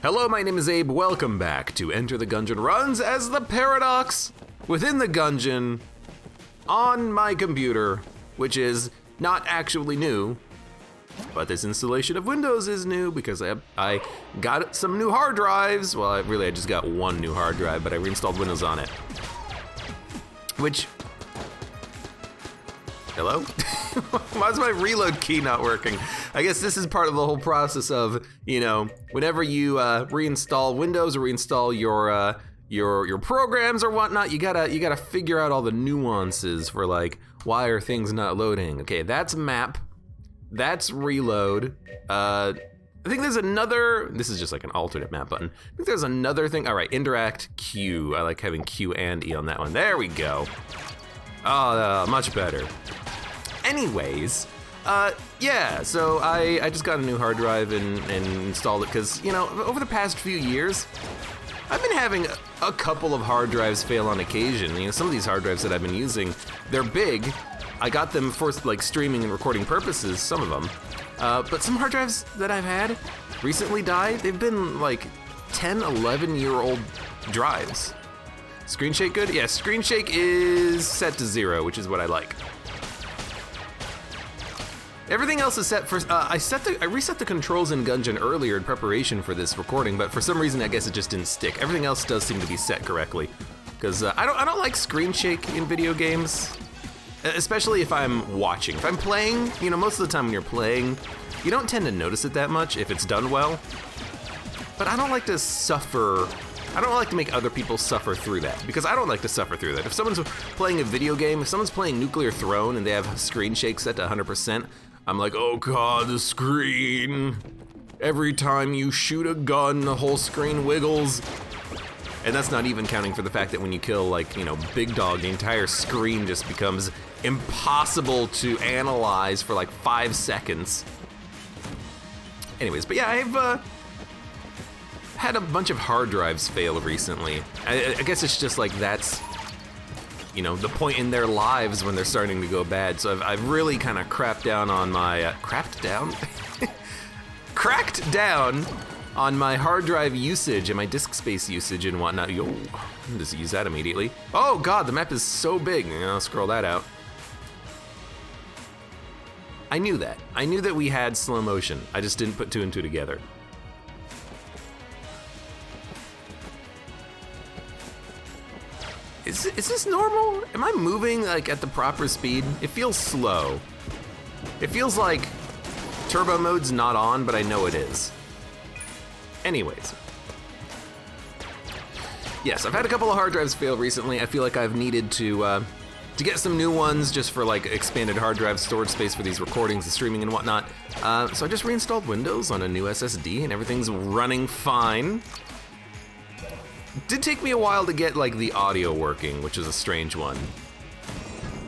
Hello, my name is Abe. Welcome back to Enter the Gungeon runs as the paradox within the Gungeon on my computer, which is not actually new, but this installation of Windows is new because I got some new hard drives. Well, I just got one new hard drive, but I reinstalled Windows on it. Which, hello? Why is my reload key not working? I guess this is part of the whole process of, whenever you reinstall Windows or reinstall your programs or whatnot, you gotta figure out all the nuances for like, why are things not loading? Okay, that's map, that's reload. I think there's another, this is just like an alternate map button. I think there's another thing. All right, interact Q. I like having Q and E on that one. There we go. Oh, much better. Anyways, yeah, so I just got a new hard drive and installed it because, over the past few years, I've been having a couple of hard drives fail on occasion. Some of these hard drives that I've been using, they're big. I got them for like streaming and recording purposes, some of them. But some hard drives that I've had recently died. They've been like 10, 11-year-old drives. Screen shake good? Yeah, screen shake is set to 0, which is what I like. Everything else is set for, I reset the controls in Gungeon earlier in preparation for this recording, but for some reason I guess it just didn't stick. Everything else does seem to be set correctly. Because I don't like screen shake in video games, especially if I'm watching. If I'm playing, most of the time when you're playing, you don't tend to notice it that much if it's done well. But I don't like to suffer, I don't like to make other people suffer through that, because I don't like to suffer through that. If someone's playing a video game, if someone's playing Nuclear Throne and they have screen shake set to 100%, I'm like, oh god, the screen. Every time you shoot a gun, the whole screen wiggles. And that's not even counting for the fact that when you kill, like, Big Dog, the entire screen just becomes impossible to analyze for like 5 seconds. Anyways, but yeah, I've had a bunch of hard drives fail recently. I guess it's just like that's, the point in their lives when they're starting to go bad. So I've really kind of cracked down on my, cracked down on my hard drive usage and my disk space usage and whatnot. Yo, I'll just use that immediately. Oh god, the map is so big. I'll scroll that out. I knew that. I knew that we had slow motion. I just didn't put 2 and 2 together. Is this normal? Am I moving like at the proper speed? It feels slow. It feels like turbo mode's not on, but I know it is. Anyways. Yes, I've had a couple of hard drives fail recently. I feel like I've needed to get some new ones just for like expanded hard drive storage space for these recordings and streaming and whatnot. So I just reinstalled Windows on a new SSD and everything's running fine. It did take me a while to get like the audio working, which is a strange one.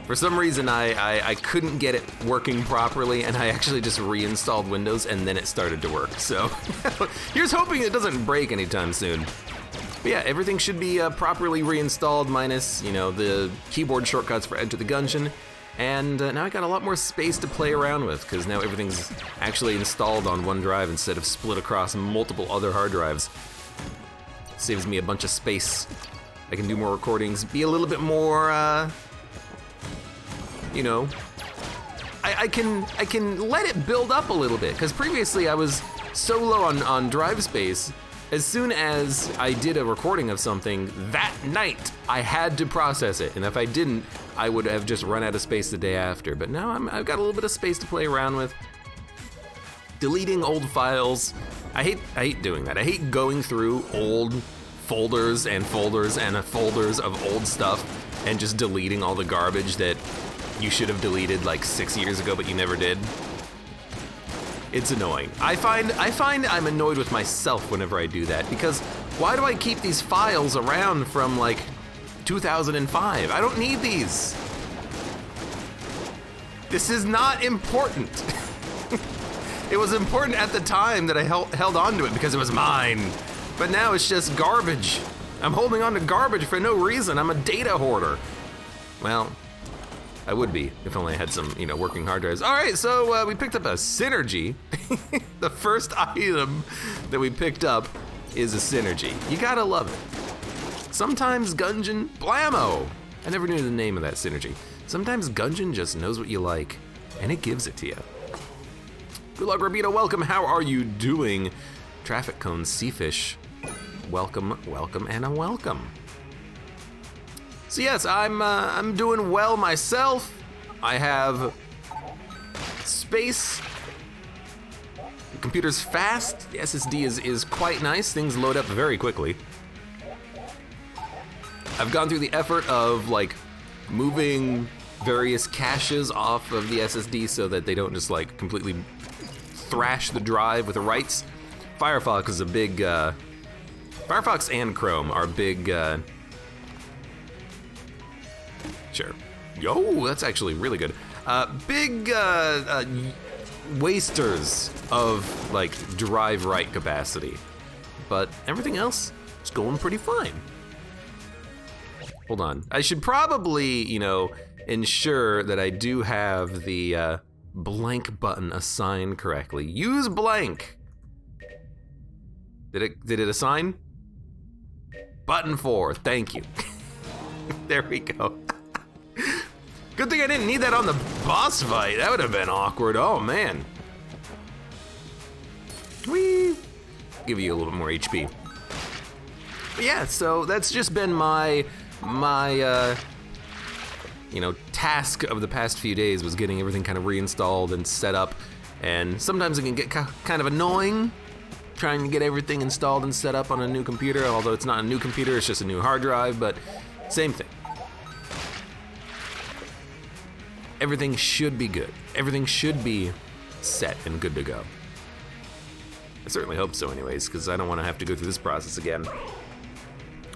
For some reason, I couldn't get it working properly, and I actually just reinstalled Windows, and then it started to work. So here's hoping it doesn't break anytime soon. But yeah, everything should be properly reinstalled, minus, the keyboard shortcuts for Enter the Gungeon. And now I got a lot more space to play around with, because now everything's actually installed on one drive instead of split across multiple other hard drives. Saves me a bunch of space. I can do more recordings, be a little bit more, I can let it build up a little bit, because previously I was so low on drive space. As soon as I did a recording of something, that night I had to process it, and if I didn't, I would have just run out of space the day after. But now I've got a little bit of space to play around with. Deleting old files. I hate doing that. I hate going through old folders and folders of old stuff and just deleting all the garbage that you should have deleted like 6 years ago, but you never did. It's annoying. I find I'm annoyed with myself whenever I do that, because why do I keep these files around from like 2005? I don't need these. This is not important. It was important at the time that I held on to it because it was mine. But now it's just garbage. I'm holding on to garbage for no reason. I'm a data hoarder. Well, I would be if only I had some, working hard drives. All right, so we picked up a Synergy. The first item that we picked up is a synergy. You gotta love it. Sometimes Gungeon, blammo! I never knew the name of that synergy. Sometimes Gungeon just knows what you like, and it gives it to you. Good luck, Rabito, welcome, how are you doing? Traffic Cone Seafish, welcome, welcome, and a welcome. So yes, I'm doing well myself. I have space. The computer's fast. The SSD is quite nice. Things load up very quickly. I've gone through the effort of like moving various caches off of the SSD so that they don't just like completely thrash the drive with the writes. Firefox is a big, Firefox and Chrome are big, sure. Yo, that's actually really good. Big wasters of like drive write capacity, but everything else is going pretty fine. Hold on, I should probably, you know, ensure that I do have the blank button assigned correctly. Use blank. Did it assign? Button 4, thank you. There we go. Good thing I didn't need that on the boss fight. That would have been awkward. Oh man. Whee! Give you a little bit more HP. But yeah, so that's just been my you know, task of the past few days was getting everything kind of reinstalled and set up. And sometimes it can get kind of annoying trying to get everything installed and set up on a new computer, although it's not a new computer, it's just a new hard drive, but same thing. Everything should be good. Everything should be set and good to go. I certainly hope so anyways, because I don't want to have to go through this process again.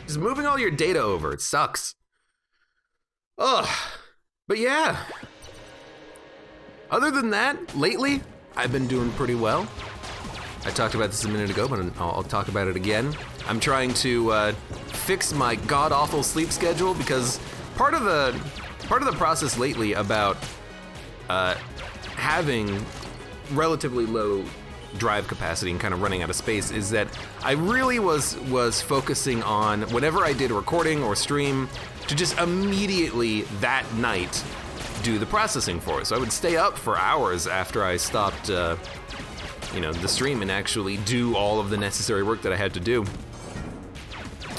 Just moving all your data over, it sucks. Ugh, but yeah. Other than that, lately, I've been doing pretty well. I talked about this a minute ago, but I'll talk about it again. I'm trying to fix my god-awful sleep schedule because part of the process lately about having relatively low drive capacity and kind of running out of space is that I really was focusing on whenever I did a recording or stream to just immediately that night do the processing for it. So I would stay up for hours after I stopped you know, the stream and actually do all of the necessary work that I had to do.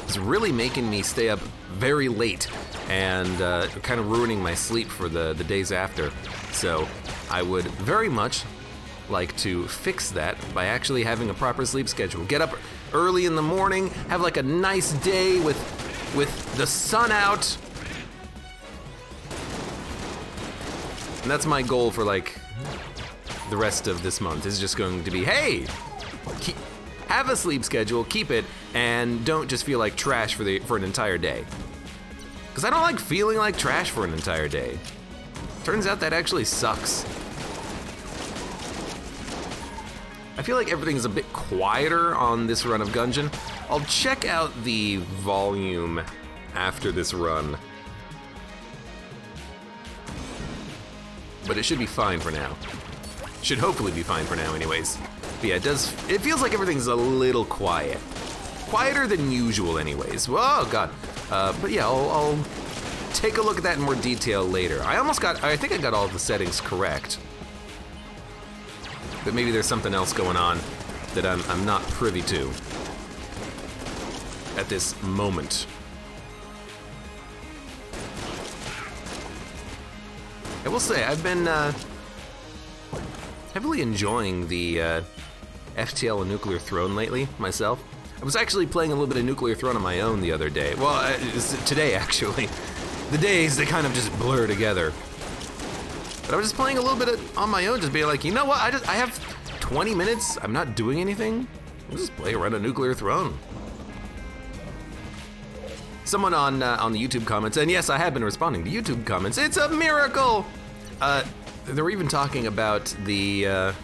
It's really making me stay up very late and kind of ruining my sleep for the days after. So I would very much like to fix that by actually having a proper sleep schedule. Get up early in the morning, have like a nice day with the sun out. And that's my goal for like the rest of this month is just going to be, hey, have a sleep schedule, keep it, and don't just feel like trash for an entire day. Because I don't like feeling like trash for an entire day. Turns out that actually sucks. I feel like everything's a bit quieter on this run of Gungeon. I'll check out the volume after this run. But it should be fine for now. Should hopefully be fine for now anyways. But yeah, it feels like everything's a little quiet. Quieter than usual anyways. Oh god. But yeah, I'll take a look at that in more detail later. I think I got all of the settings correct. But maybe there's something else going on that I'm not privy to at this moment. I will say, I've been heavily enjoying the FTL and Nuclear Throne lately, myself. I was actually playing a little bit of Nuclear Throne on my own the other day. Well, today, actually. The days, they kind of just blur together. But I was just playing a little bit on my own, just being like, you know what, I have 20 minutes, I'm not doing anything. I'll just play around a Nuclear Throne. Someone on the YouTube comments, and yes, I have been responding to YouTube comments, it's a miracle! They were even talking about the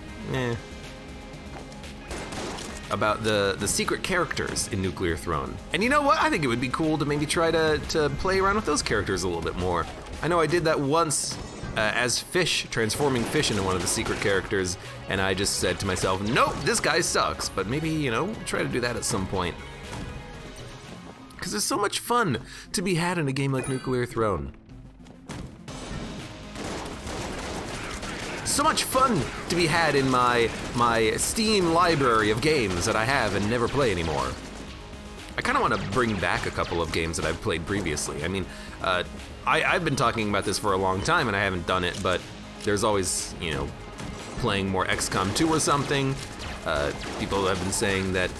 secret characters in Nuclear Throne. And you know what? I think it would be cool to maybe try to play around with those characters a little bit more. I know I did that once as fish, transforming fish into one of the secret characters, and I just said to myself, nope, this guy sucks, but maybe, you know, try to do that at some point. Because there's so much fun to be had in a game like Nuclear Throne. So much fun to be had in my Steam library of games that I have and never play anymore. I kind of want to bring back a couple of games that I've played previously. I mean, I've been talking about this for a long time and I haven't done it, but there's always, you know, playing more XCOM 2 or something. People have been saying that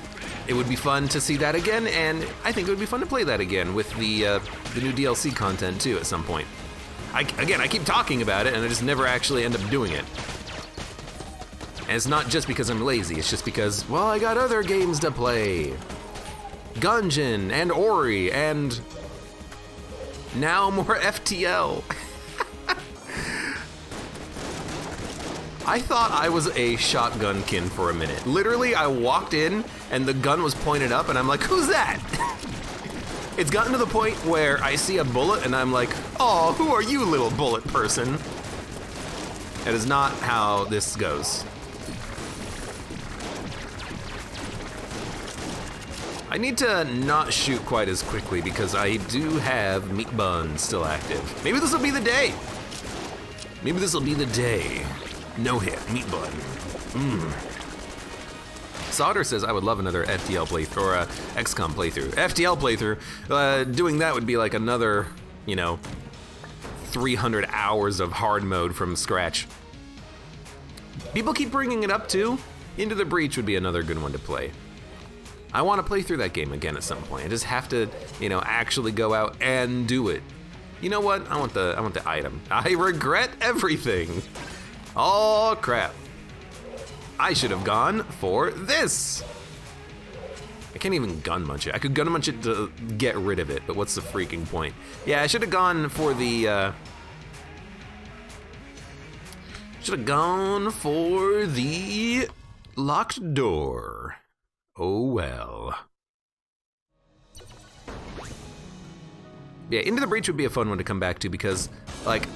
it would be fun to see that again, and I think it would be fun to play that again with the new DLC content too at some point. I keep talking about it and I just never actually end up doing it. And it's not just because I'm lazy, it's just because, well, I got other games to play. Gungeon and Ori and now more FTL. I thought I was a shotgunkin for a minute. Literally, I walked in and the gun was pointed up and I'm like, who's that? It's gotten to the point where I see a bullet and I'm like, oh, who are you, little bullet person? That is not how this goes. I need to not shoot quite as quickly because I do have meat buns still active. Maybe this will be the day. Maybe this will be the day. No hit, meat bun. Solder says I would love another FTL playthrough, or a XCOM playthrough. FTL playthrough, doing that would be like another, you know, 300 hours of hard mode from scratch. People keep bringing it up too. Into the Breach would be another good one to play. I want to play through that game again at some point. I just have to, you know, actually go out and do it. You know what? I want the item. I regret everything. Oh crap. I should have gone for this. I can't even gun munch it. I could gun munch it to get rid of it, but what's the freaking point? Yeah, I should have gone for the locked door. Oh well. Yeah, Into the Breach would be a fun one to come back to because, like,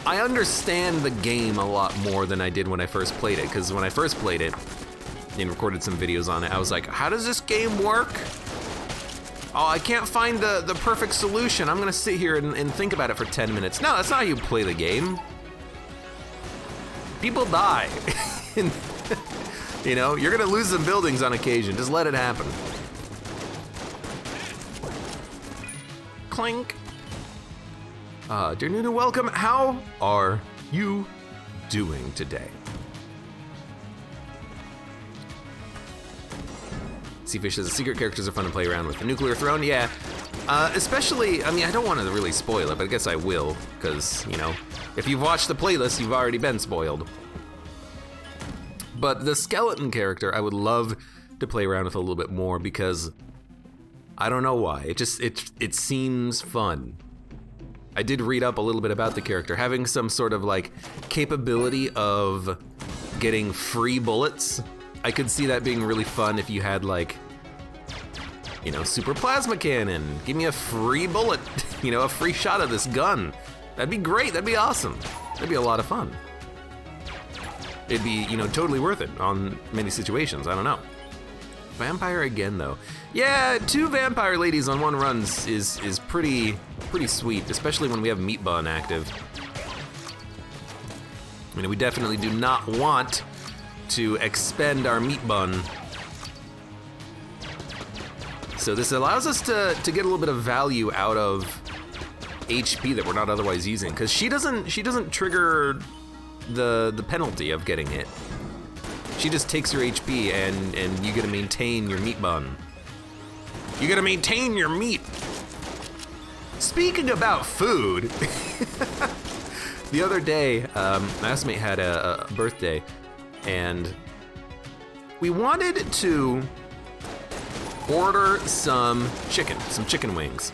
I understand the game a lot more than I did when I first played it, because when I first played it and recorded some videos on it, I was like, how does this game work? Oh, I can't find the perfect solution. I'm gonna sit here and think about it for 10 minutes. No, that's not how you play the game. People die. You know, you're gonna lose some buildings on occasion. Just let it happen. Clink. Dear Nunu, welcome. How are you doing today? Seafish says the secret characters are fun to play around with. The Nuclear Throne, yeah. Especially, I mean, I don't want to really spoil it, but I guess I will, because, you know, if you've watched the playlist, you've already been spoiled. But the skeleton character, I would love to play around with a little bit more because I don't know why. It seems fun. I did read up a little bit about the character, having some sort of like capability of getting free bullets. I could see that being really fun if you had like, you know, super plasma cannon. Give me a free bullet, you know, a free shot of this gun. That'd be great, that'd be awesome. That'd be a lot of fun. It'd be, you know, totally worth it on many situations, I don't know. Vampire again though. Yeah, 2 vampire ladies on 1 run is pretty sweet, especially when we have meat bun active. I mean, we definitely do not want to expend our meat bun. So this allows us to get a little bit of value out of HP that we're not otherwise using, because she doesn't trigger the penalty of getting hit. She just takes your HP and you gotta maintain your meat bun. You gotta maintain your meat. Speaking about food, the other day, my housemate had a birthday and we wanted to order some chicken wings.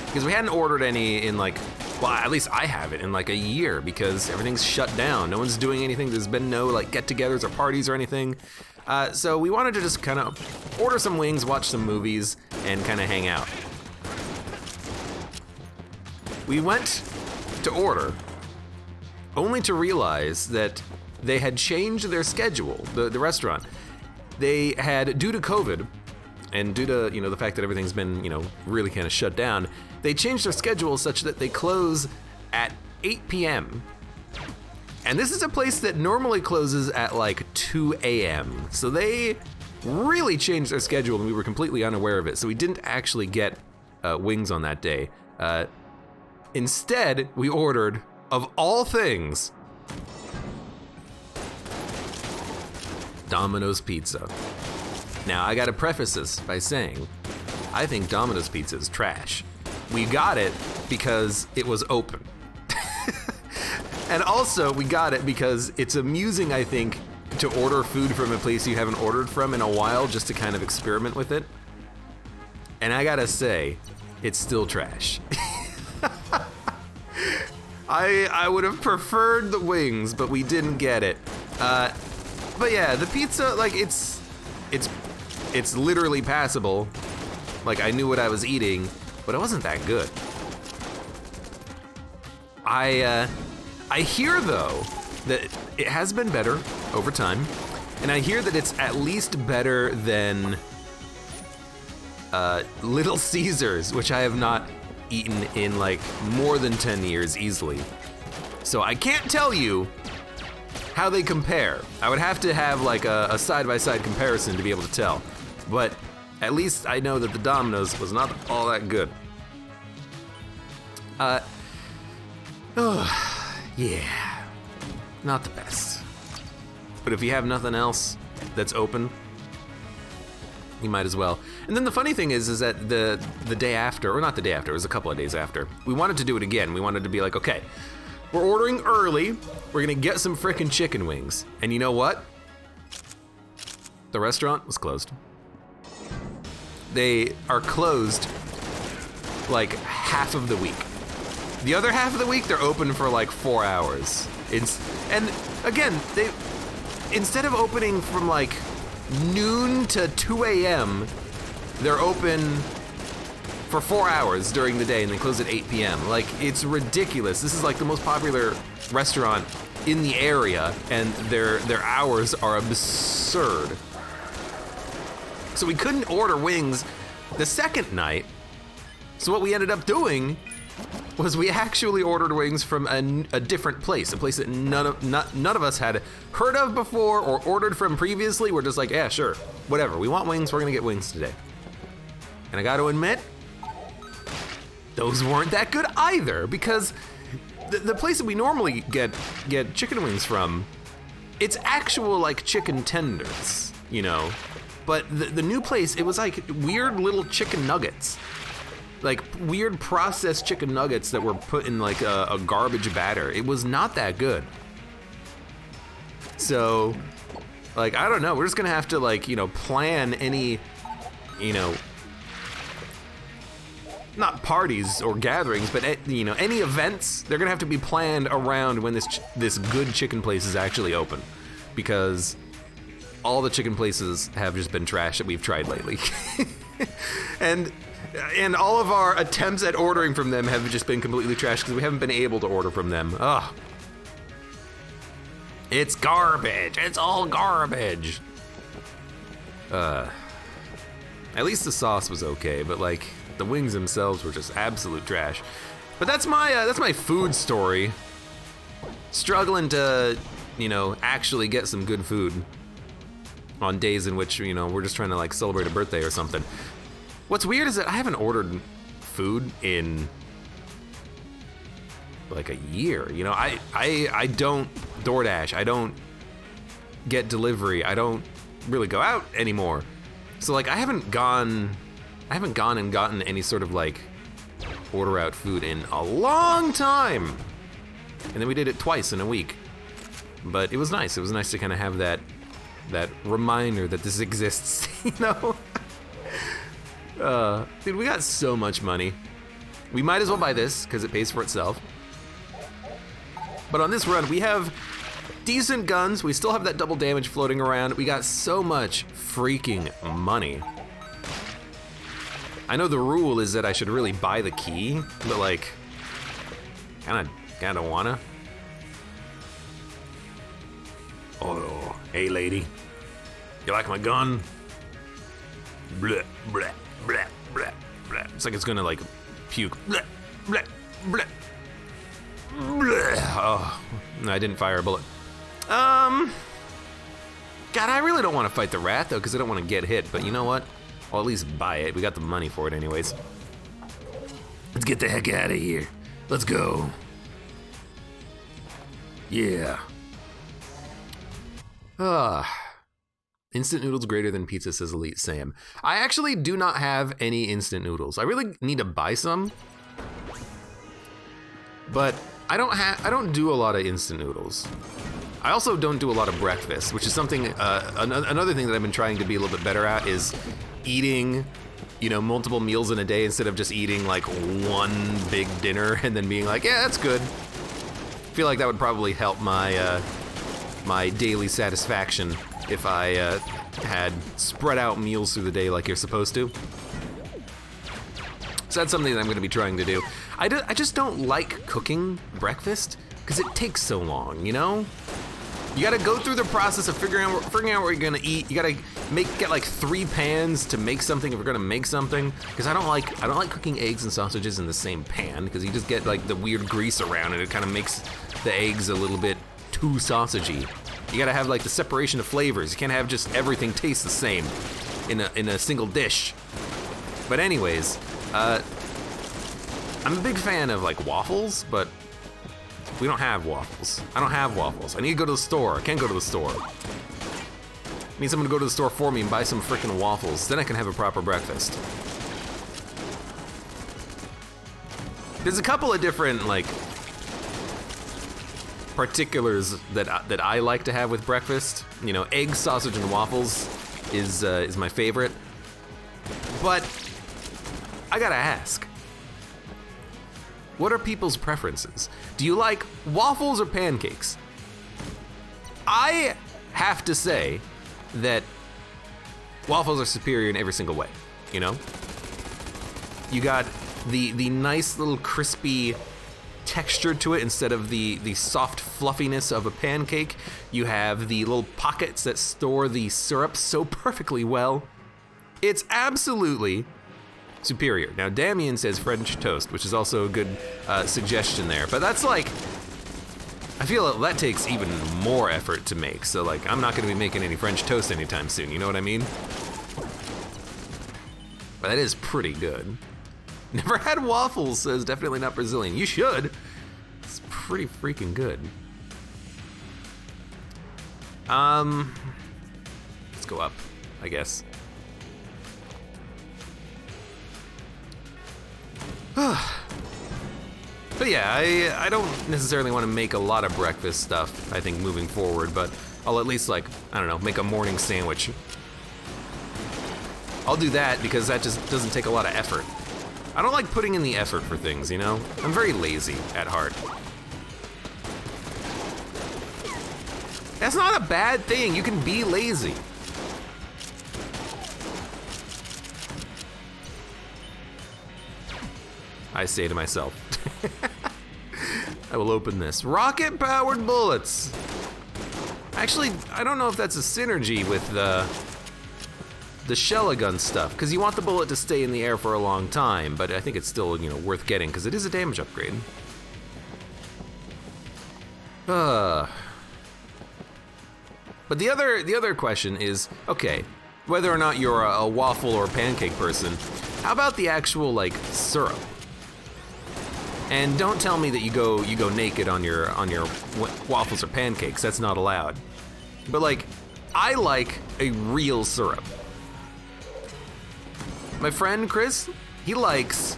Because we hadn't ordered any in like, well, at least I haven't in like a year because everything's shut down. No one's doing anything. There's been no like get-togethers or parties or anything. So we wanted to just kind of order some wings, watch some movies, and kind of hang out. We went to order, only to realize that they had changed their schedule, the restaurant. They had, due to COVID, and due to, the fact that everything's been, really kind of shut down, they changed their schedule such that they close at 8 p.m. And this is a place that normally closes at like 2 a.m. So they really changed their schedule and we were completely unaware of it. So we didn't actually get wings on that day. Instead, we ordered, of all things, Domino's Pizza. Now, I gotta preface this by saying, I think Domino's Pizza is trash. We got it because it was open. And also, we got it because it's amusing, I think, to order food from a place you haven't ordered from in a while just to kind of experiment with it. And I gotta say, it's still trash. I would have preferred the wings, but we didn't get it. But yeah, the pizza, like, it's literally passable. Like, I knew what I was eating, but it wasn't that good. I hear, though, that it has been better over time, and I hear that it's at least better than Little Caesars, which I have not eaten in like more than 10 years easily. So I can't tell you how they compare. I would have to have like a side-by-side comparison to be able to tell. But at least I know that the Domino's was not all that good. Yeah, not the best. But if you have nothing else that's open, you might as well. And then the funny thing is that the day after, or not the day after, it was a couple of days after, we wanted to do it again. We wanted to be like, okay, we're ordering early, we're gonna get some frickin' chicken wings. And you know what? The restaurant was closed. They are closed like half of the week. The other half of the week, they're open for like 4 hours. And again, they, instead of opening from like noon to 2 a.m., they're open for 4 hours during the day and they close at 8 p.m. Like, it's ridiculous. This is like the most popular restaurant in the area and their hours are absurd. So we couldn't order wings the second night. So what we ended up doing was we actually ordered wings from a different place, a place that none of us had heard of before or ordered from previously. We're just like, yeah, sure, whatever. We want wings, we're gonna get wings today. And I gotta admit, those weren't that good either, because the place that we normally get chicken wings from, it's actual like chicken tenders, you know? But the new place, it was like weird little chicken nuggets. Like weird processed chicken nuggets that were put in like a garbage batter. It was not that good. So, like, I don't know. We're just gonna have to like, plan any, not parties or gatherings, but any events. They're gonna have to be planned around when this good chicken place is actually open, because all the chicken places have just been trash that we've tried lately. And all of our attempts at ordering from them have just been completely trash because we haven't been able to order from them. Ugh. It's garbage. It's all garbage. At least the sauce was okay, but like the wings themselves were just absolute trash. But that's my food story. Struggling to, actually get some good food on days in which, we're just trying to like celebrate a birthday or something. What's weird is that I haven't ordered food in like a year. I don't DoorDash. I don't get delivery. I don't really go out anymore. So like I haven't gone and gotten any sort of like order out food in a long time. And then we did it twice in a week. But it was nice. It was nice to kind of have that reminder that this exists, Dude, we got so much money. We might as well buy this because it pays for itself. But on this run, we have decent guns. We still have that double damage floating around. We got so much freaking money. I know the rule is that I should really buy the key, but like, kinda wanna. Hey, lady. You like my gun? Bleh, bleh, bleh, bleh, bleh. It's like it's gonna, like, puke. Bleh, bleh, bleh. Bleh. Oh, no, I didn't fire a bullet. God, I really don't want to fight the rat, though, because I don't want to get hit. But you know what? I'll at least buy it. We got the money for it anyways. Let's get the heck out of here. Let's go. Yeah. Instant noodles greater than pizza, says Elite Sam. I actually do not have any instant noodles. I really need to buy some. But I don't do a lot of instant noodles. I also don't do a lot of breakfast, which is something, another thing that I've been trying to be a little bit better at is eating, you know, multiple meals in a day instead of just eating like one big dinner and then being like, yeah, that's good. I feel like that would probably help my, my daily satisfaction if I had spread out meals through the day like you're supposed to. So that's something that I'm gonna be trying to do. I just don't like cooking breakfast because it takes so long, you know? You gotta go through the process of figuring out what you're gonna eat. You gotta get like 3 pans to make something if you're gonna make something. Because I don't like cooking eggs and sausages in the same pan because you just get like the weird grease around it. It kind of makes the eggs a little bit too sausagey. You gotta have like the separation of flavors. You can't have just everything taste the same in a single dish. But anyways, I'm a big fan of like waffles, but we don't have waffles. I don't have waffles. I need to go to the store. I can't go to the store. I need someone to go to the store for me and buy some freaking waffles. Then I can have a proper breakfast. There's a couple of different like particulars that I like to have with breakfast. You know, eggs, sausage, and waffles is my favorite. But I gotta ask, what are people's preferences? Do you like waffles or pancakes? I have to say that waffles are superior in every single way, you know? You got the nice little crispy texture to it instead of the soft fluffiness of a pancake. You have the little pockets that store the syrup so perfectly well. It's absolutely superior. Now, Damien says French toast, which is also a good suggestion there. But that's like, I feel that takes even more effort to make. So like, I'm not gonna be making any French toast anytime soon, you know what I mean? But that is pretty good. Never had waffles, says definitely not Brazilian. You should. It's pretty freaking good. Let's go up, I guess. But yeah, I don't necessarily want to make a lot of breakfast stuff, I think, moving forward, but I'll at least, like, I don't know, make a morning sandwich. I'll do that because that just doesn't take a lot of effort. I don't like putting in the effort for things, you know? I'm very lazy at heart. That's not a bad thing. You can be lazy. I say to myself. I will open this. Rocket-powered bullets. Actually, I don't know if that's a synergy with the Chillin stuff, because you want the bullet to stay in the air for a long time, but I think it's still, you know, worth getting, because it is a damage upgrade. But the other question is, okay, whether or not you're a waffle or pancake person, how about the actual, like, syrup? And don't tell me that you go naked on your waffles or pancakes. That's not allowed. But like, I like a real syrup. My friend Chris, he likes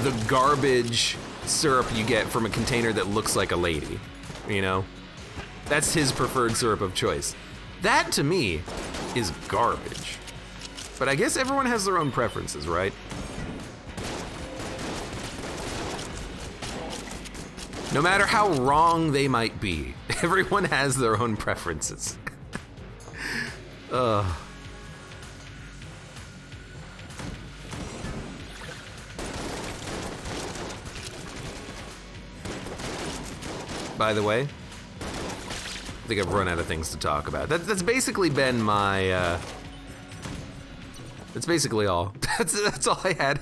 the garbage syrup you get from a container that looks like a lady. You know, that's his preferred syrup of choice. That to me is garbage. But I guess everyone has their own preferences, right? No matter how wrong they might be, everyone has their own preferences. By the way, I think I've run out of things to talk about. That's basically been my, that's basically all. That's all I had.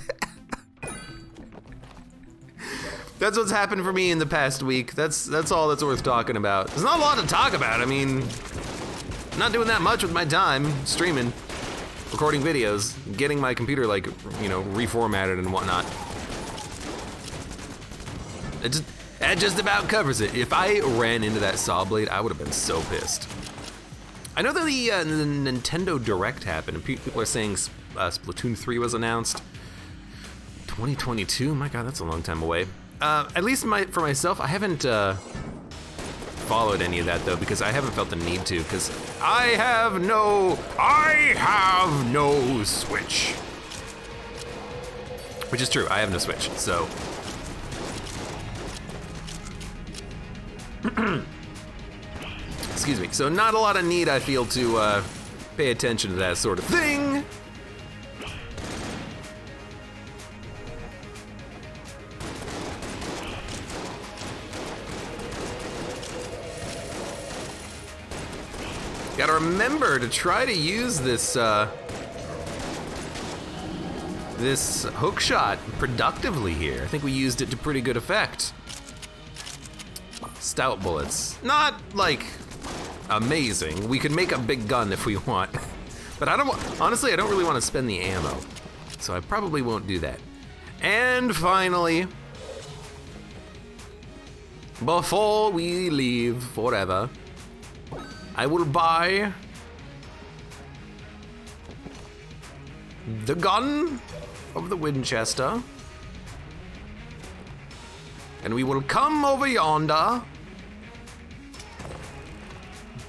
That's what's happened for me in the past week. That's all that's worth talking about. There's not a lot to talk about. I mean, I'm not doing that much with my time, streaming, recording videos, getting my computer like, you know, reformatted and whatnot. That just about covers it. If I ran into that saw blade, I would have been so pissed. I know that the Nintendo Direct happened, and people are saying Splatoon 3 was announced. 2022? My God, that's a long time away. At least for myself, I haven't followed any of that though, because I haven't felt the need to, because I have no Switch. Which is true, I have no Switch, so. Excuse me. So not a lot of need, I feel, to pay attention to that sort of thing. Gotta remember to try to use this this hook shot productively here. I think we used it to pretty good effect. Stout bullets. Not like amazing. We could make a big gun if we want. But honestly, I don't really want to spend the ammo. So I probably won't do that. And finally, before we leave forever, I will buy the gun of the Winchester. And we will come over yonder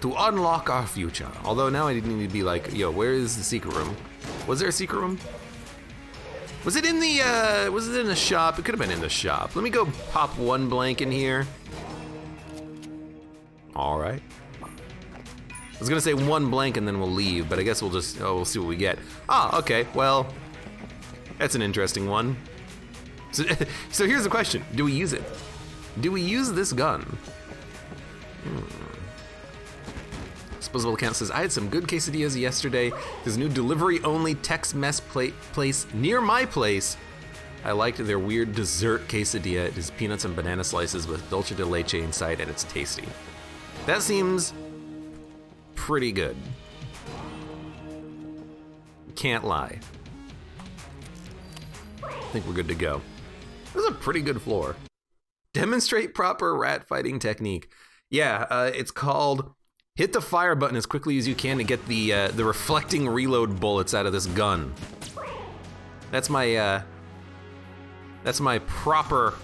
to unlock our future. Although now I need to be like, yo, where is the secret room? Was there a secret room? Was it in the shop? It could have been in the shop. Let me go pop one blank in here. All right. I was gonna say one blank and then we'll leave, but I guess we'll see what we get. Ah, okay, well, that's an interesting one. So here's the question, do we use it? Do we use this gun? Disposable account says, I had some good quesadillas yesterday. There's a new delivery-only Tex-Mex place near my place. I liked their weird dessert quesadilla. It is peanuts and banana slices with dulce de leche inside, and it's tasty. That seems pretty good. Can't lie. I think we're good to go. This is a pretty good floor. Demonstrate proper rat fighting technique. Yeah, it's called hit the fire button as quickly as you can to get the reflecting reload bullets out of this gun. That's my proper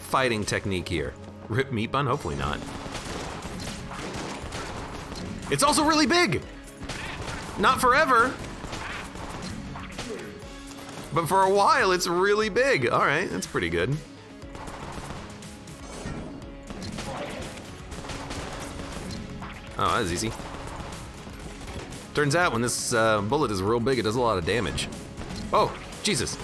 fighting technique here. Rip meat bun? Hopefully not. It's also really big. Not forever, but for a while it's really big. All right, that's pretty good. Oh, that's easy. Turns out when this bullet is real big, it does a lot of damage. Oh, Jesus.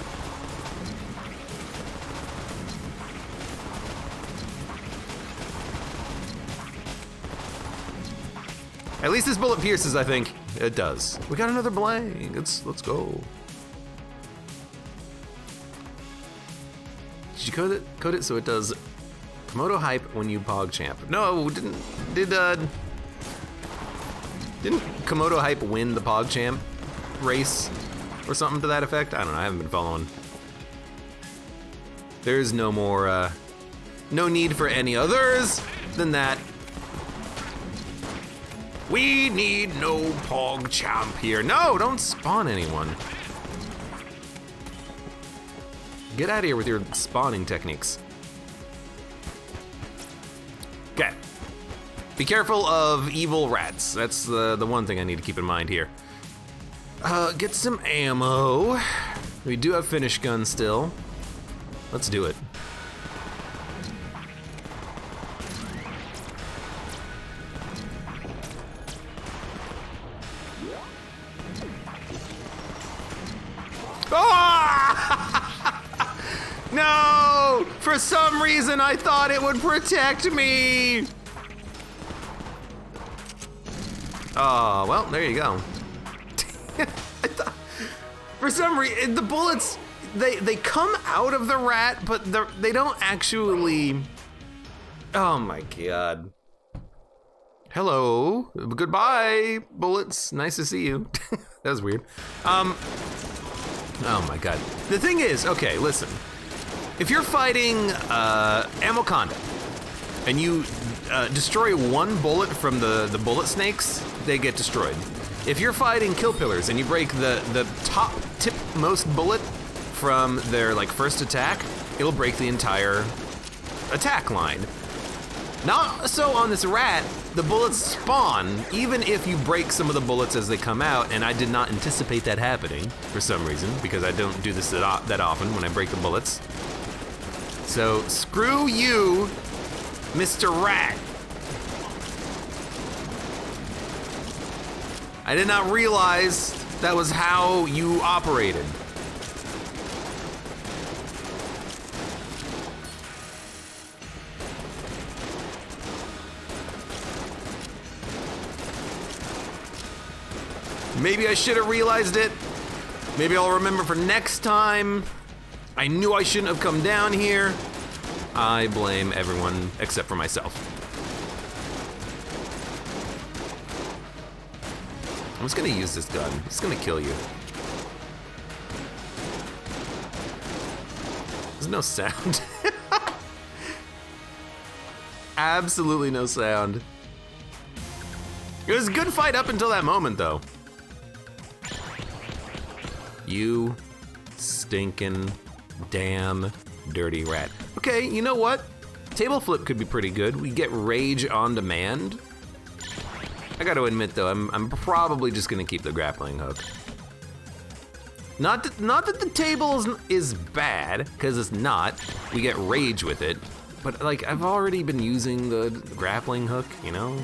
At least this bullet pierces, I think. It does. We got another blank. Let's go. Did you code it so it does Komodo hype when you PogChamp? No, didn't Komodo hype win the PogChamp race or something to that effect? I don't know, I haven't been following. There's no more, no need for any others than that. We need no PogChamp here. No, don't spawn anyone. Get out of here with your spawning techniques. Okay. Be careful of evil rats. That's the one thing I need to keep in mind here. Get some ammo. We do have finish gun still. Let's do it. No! For some reason I thought it would protect me! Oh, well, there you go. For some reason, the bullets, they come out of the rat, but they don't actually... Oh my God. Hello, goodbye, bullets. Nice to see you. That was weird. Oh my God. The thing is, okay, listen. If you're fighting Amoconda and you destroy one bullet from the bullet snakes, they get destroyed. If you're fighting kill pillars and you break the top tip-most bullet from their like first attack, it'll break the entire attack line. Not so on this rat, the bullets spawn even if you break some of the bullets as they come out, and I did not anticipate that happening for some reason because I don't do this that often when I break the bullets. So screw you, Mr. Rat. I did not realize that was how you operated. Maybe I should have realized it. Maybe I'll remember for next time. I knew I shouldn't have come down here. I blame everyone except for myself. I'm just gonna use this gun. It's gonna kill you. There's no sound. Absolutely no sound. It was a good fight up until that moment, though. You stinking damn dirty rat. Okay, you know what? Table flip could be pretty good. We get rage on demand. I gotta admit though, I'm probably just gonna keep the grappling hook. Not that the table is bad, because it's not. We get rage with it, but like I've already been using the grappling hook, you know?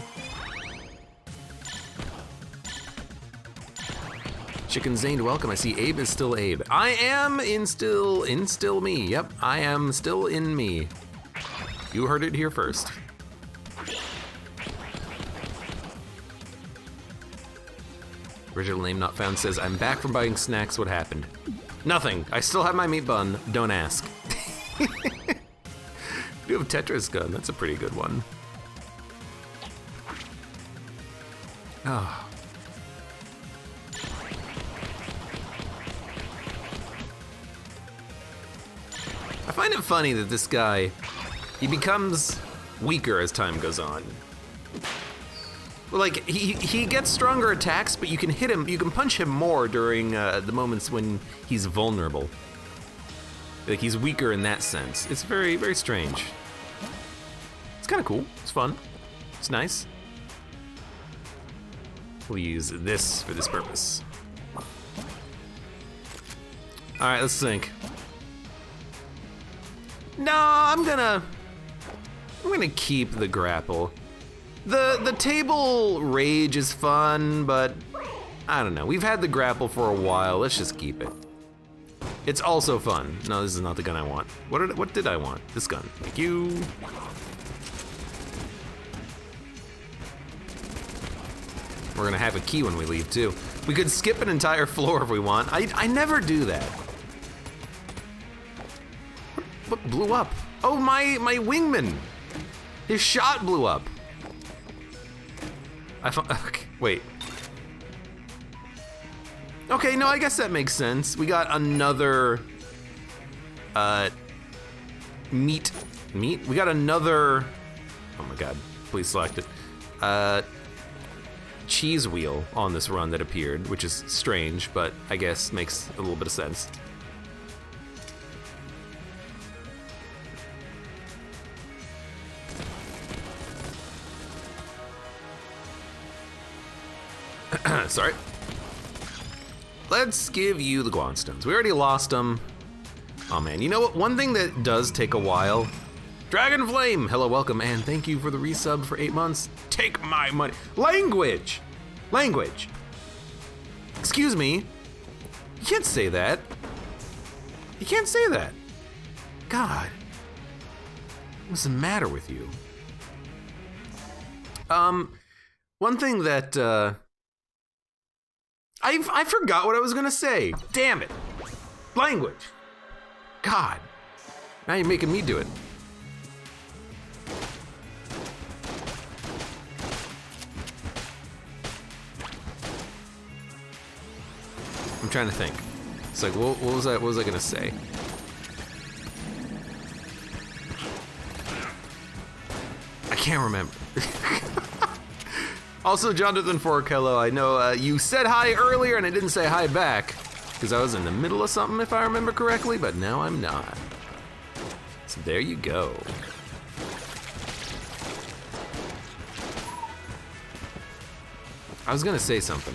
Chicken Zaned, welcome. I see Abe is still Abe. I am in still me. Yep, I am still in me. You heard it here first. Original name not found says, I'm back from buying snacks. What happened? Nothing. I still have my meat bun. Don't ask. You have a Tetris gun. That's a pretty good one. Oh. I find it funny that this guy, he becomes weaker as time goes on. Well, like, he gets stronger attacks, but you can hit him, you can punch him more during the moments when he's vulnerable. Like, he's weaker in that sense. It's very, very strange. It's kind of cool. It's fun. It's nice. We'll use this for this purpose. All right, let's think. No, I'm gonna keep the grapple. The table rage is fun, but I don't know. We've had the grapple for a while. Let's just keep it. It's also fun. No, this is not the gun I want. What did I want? This gun. Thank you. We're gonna have a key when we leave too. We could skip an entire floor if we want. I never do that. What blew up? Oh, my wingman. His shot blew up. Okay, wait. Okay, no, I guess that makes sense. We got another meat. We got another, oh my God, please select it. Cheese wheel on this run that appeared, which is strange, but I guess makes a little bit of sense. Sorry. Let's give you the Guanstones. We already lost them. Oh man, you know what? One thing that does take a while. Dragon Flame, hello, welcome, and thank you for the resub for 8 months. Take my money. Language. Excuse me. You can't say that. You can't say that. God. What's the matter with you? One thing that I forgot what I was gonna say. Damn it. Language. God. Now you're making me do it. I'm trying to think. It's like, what was I gonna say? I can't remember. Also, Jonathan Forkello, I know you said hi earlier and I didn't say hi back because I was in the middle of something, if I remember correctly, but now I'm not. So there you go. I was gonna say something.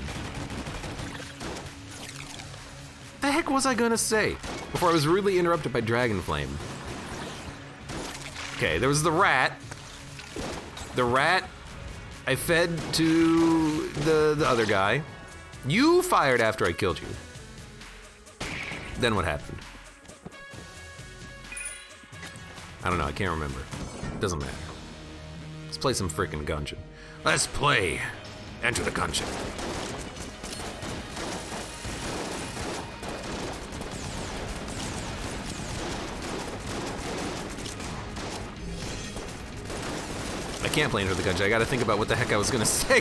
The heck was I gonna say before I was rudely interrupted by Dragonflame? Okay, there was the rat. The rat I fed to the other guy. You fired after I killed you. Then what happened? I don't know, I can't remember. Doesn't matter. Let's play some freaking Gungeon. Let's play Enter the Gungeon. I can't play Enter the Gungeon. I gotta think about what the heck I was gonna say.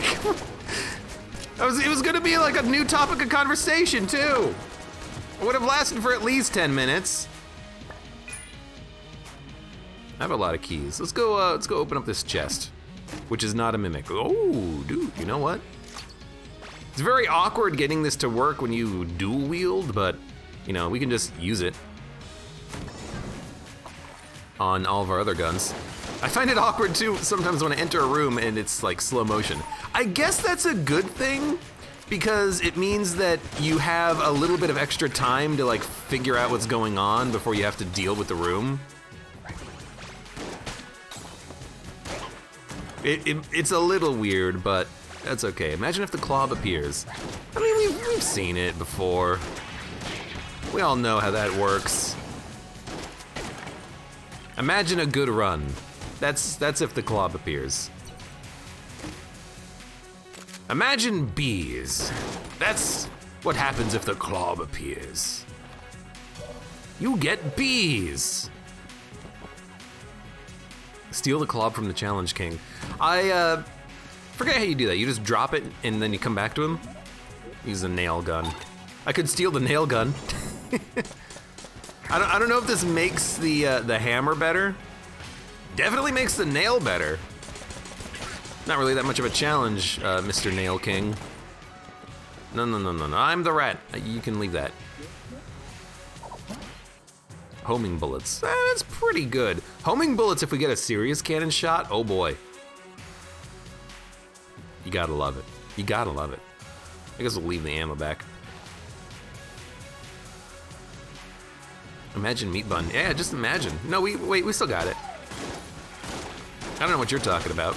It was gonna be like a new topic of conversation too. It would have lasted for at least 10 minutes. I have a lot of keys. Let's go open up this chest, which is not a mimic. Oh, dude, you know what? It's very awkward getting this to work when you dual wield, but you know, we can just use it on all of our other guns. I find it awkward too sometimes when I enter a room and it's like slow motion. I guess that's a good thing because it means that you have a little bit of extra time to like figure out what's going on before you have to deal with the room. It's a little weird, but that's okay. Imagine if the Clob appears. I mean, we've seen it before. We all know how that works. Imagine a good run. That's if the Clob appears. Imagine bees. That's what happens if the Clob appears. You get bees. Steal the Clob from the Challenge King. I forget how you do that. You just drop it and then you come back to him. Use a nail gun. I could steal the nail gun. I don't know if this makes the hammer better. Definitely makes the nail better. Not really that much of a challenge, Mr. Nail King. No. I'm the rat. You can leave that. Homing bullets. That's pretty good. Homing bullets, if we get a serious cannon shot, oh boy. You gotta love it. You gotta love it. I guess we'll leave the ammo back. Imagine meat bun. Yeah, just imagine. No, wait, we still got it. I don't know what you're talking about.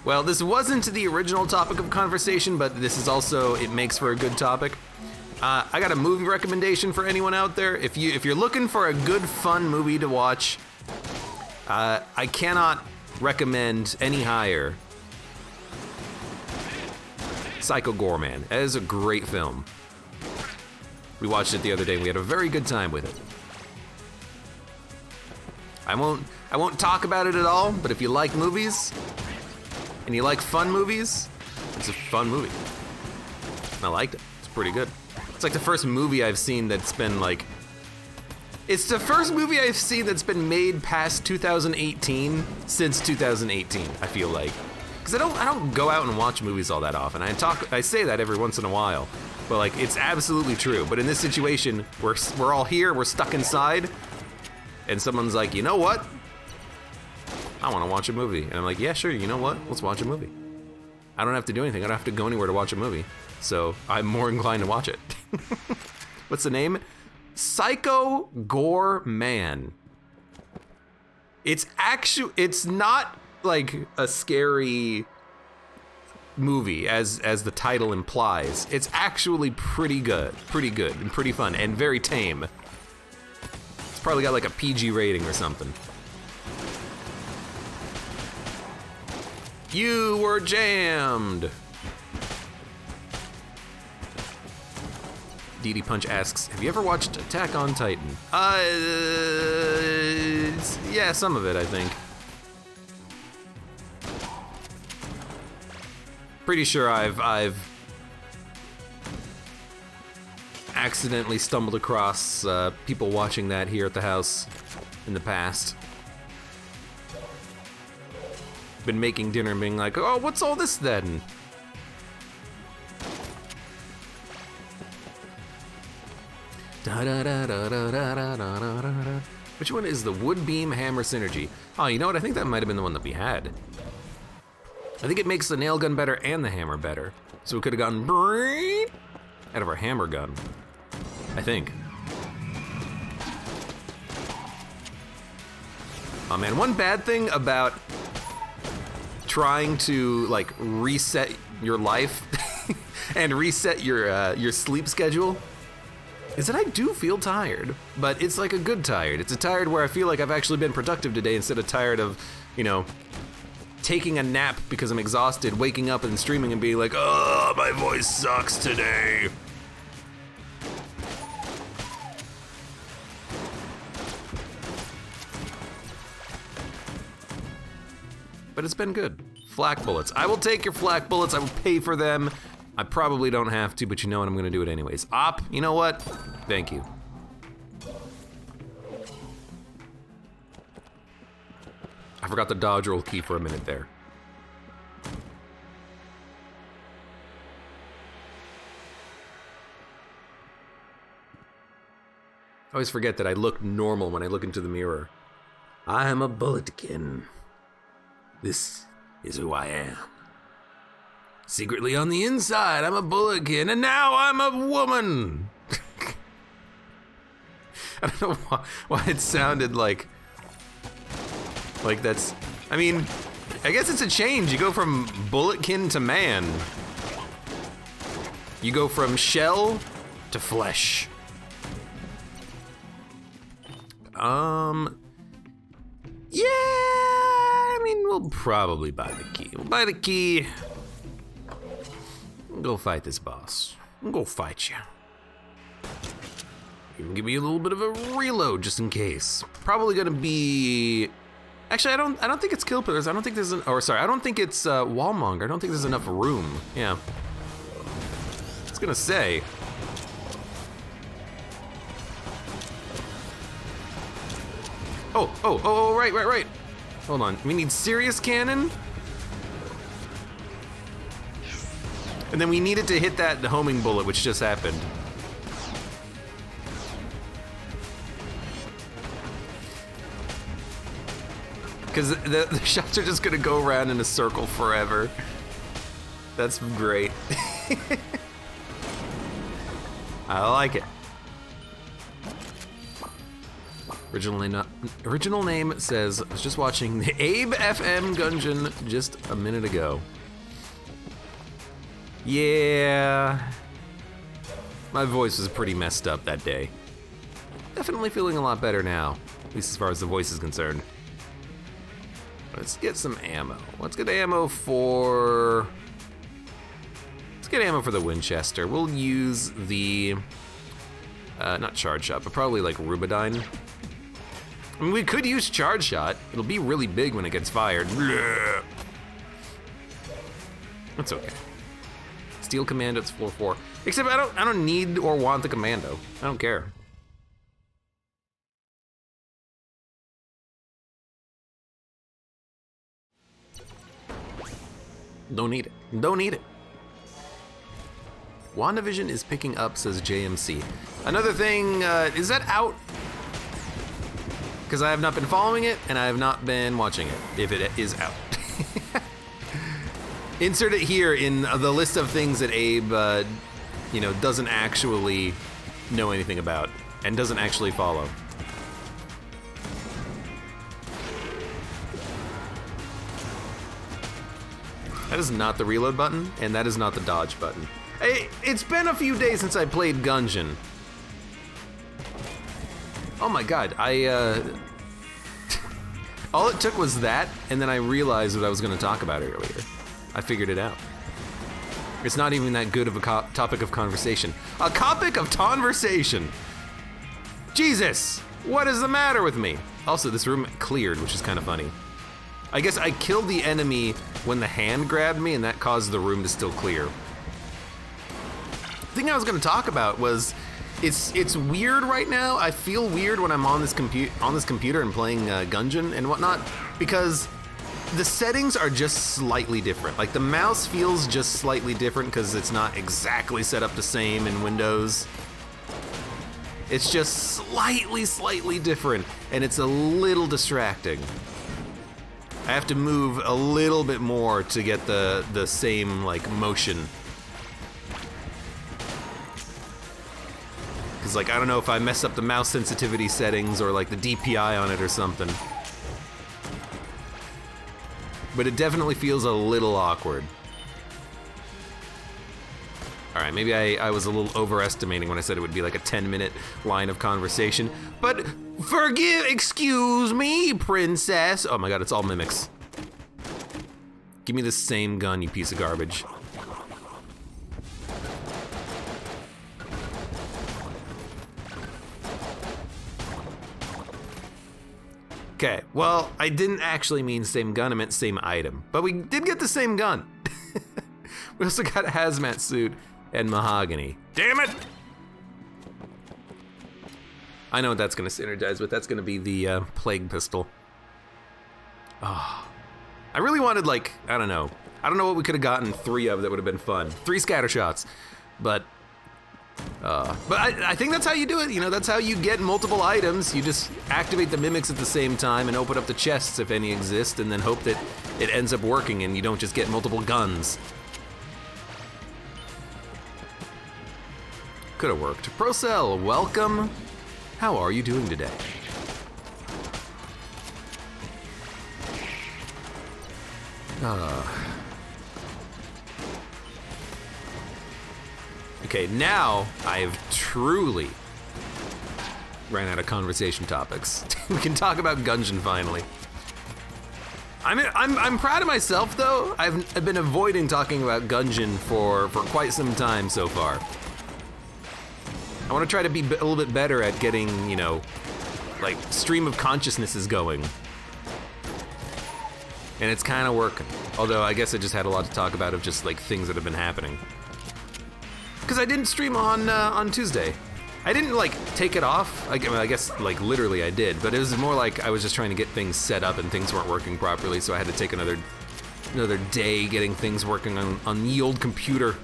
Well, this wasn't the original topic of conversation, but this is also, it makes for a good topic. I got a movie recommendation for anyone out there. If you're looking for a good, fun movie to watch, I cannot recommend any higher Psycho Gorman. That is a great film. We watched it the other day and we had a very good time with it. I won't talk about it at all, but if you like movies and you like fun movies, it's a fun movie. I liked it. It's pretty good. It's like the first movie I've seen that's been like, it's the first movie I've seen that's been made past 2018 since 2018, I feel like. Because I don't go out and watch movies all that often. I say that every once in a while, but like it's absolutely true. But in this situation, we're all here, we're stuck inside, and someone's like, you know what? I want to watch a movie. And I'm like, yeah, sure, you know what? Let's watch a movie. I don't have to do anything. I don't have to go anywhere to watch a movie. So I'm more inclined to watch it. What's the name? Psycho Gorman. It's not like a scary movie as the title implies. It's actually pretty good and pretty fun and very tame. It's probably got like a PG rating or something. You were jammed. DD Punch asks, have you ever watched Attack on Titan? Yeah, some of it, I think. Pretty sure I've accidentally stumbled across people watching that here at the house in the past. Been making dinner and being like, oh, what's all this then? Which one is the wood beam hammer synergy? Oh, you know what? I think that might have been the one that we had. I think it makes the nail gun better and the hammer better. So we could have gotten out of our hammer gun. I think. Oh man, one bad thing about trying to like reset your life and reset your sleep schedule is that I do feel tired, but it's like a good tired. It's a tired where I feel like I've actually been productive today instead of tired of, you know, taking a nap because I'm exhausted, waking up and streaming and being like, oh, my voice sucks today. But it's been good. Flak bullets. I will take your flak bullets. I will pay for them. I probably don't have to, but you know what? I'm gonna do it anyways. Op, you know what? Thank you. I forgot the dodge roll key for a minute there. I always forget that I look normal when I look into the mirror. I am a bulletkin. This is who I am. Secretly on the inside, I'm a bulletkin, and now I'm a woman. I don't know why it sounded like that's, I mean, I guess it's a change. You go from bulletkin to man. You go from shell to flesh. Yeah, I mean, we'll probably buy the key. We'll buy the key. We'll go fight this boss. We'll go fight you. Even give me a little bit of a reload just in case. Probably gonna be. Actually, I don't think it's kill pillars. I don't think there's I don't think it's wallmonger. I don't think there's enough room. Yeah. I was gonna say. Oh, right. Hold on. We need serious cannon. And then we needed to hit the homing bullet, which just happened. Because the shots are just gonna go around in a circle forever. That's great. I like it. Original name says, I was just watching the AbeFM Gungeon just a minute ago. Yeah. My voice was pretty messed up that day. Definitely feeling a lot better now, at least as far as the voice is concerned. Let's get some ammo. Let's get ammo for the Winchester. We'll use the, not charge shot, but probably like Rubidyne. I mean, we could use charge shot. It'll be really big when it gets fired. That's okay. Steel commando, it's 4-4. Except I don't need or want the commando. I don't care. Don't need it. Don't need it. WandaVision is picking up, says JMC. Another thing, is that out? Because I have not been following it, and I have not been watching it, if it is out. Insert it here in the list of things that Abe, doesn't actually know anything about, and doesn't actually follow. That is not the reload button, and that is not the dodge button. Hey, it's been a few days since I played Gungeon. Oh my god, I All it took was that, and then I realized what I was going to talk about earlier. I figured it out. It's not even that good of a topic of conversation. A topic of conversation! Jesus! What is the matter with me? Also, this room cleared, which is kind of funny. I guess I killed the enemy when the hand grabbed me, and that caused the room to still clear. The thing I was going to talk about was, it's weird right now. I feel weird when I'm on this computer and playing Gungeon and whatnot, because the settings are just slightly different. Like, the mouse feels just slightly different because it's not exactly set up the same in Windows. It's just slightly different, and it's a little distracting. I have to move a little bit more to get the same, like, motion. Because, like, I don't know if I mess up the mouse sensitivity settings or, like, the DPI on it or something. But it definitely feels a little awkward. Alright, maybe I was a little overestimating when I said it would be like a 10-minute line of conversation. But excuse me, princess. Oh my god, it's all mimics. Give me the same gun, you piece of garbage. Okay, well, I didn't actually mean same gun, I meant same item. But we did get the same gun. We also got a hazmat suit and mahogany. Damn it! I know what that's gonna synergize with. That's gonna be the plague pistol. Oh. I really wanted, like, I don't know what we could have gotten 3 of that would have been fun. 3 scatter shots. But I think that's how you do it, you know, that's how you get multiple items. You just activate the mimics at the same time and open up the chests if any exist, and then hope that it ends up working and you don't just get multiple guns. Could have worked. Procell, welcome. How are you doing today? Okay, now I've truly ran out of conversation topics. We can talk about Gungeon finally. I'm proud of myself though. I've been avoiding talking about Gungeon for quite some time so far. I want to try to be a little bit better at getting, you know, like, stream of consciousnesses going. And it's kind of working. Although I guess I just had a lot to talk about of just like things that have been happening. Because I didn't stream on Tuesday. I didn't like take it off. I guess like literally I did, but it was more like I was just trying to get things set up and things weren't working properly, so I had to take another day getting things working on the old computer.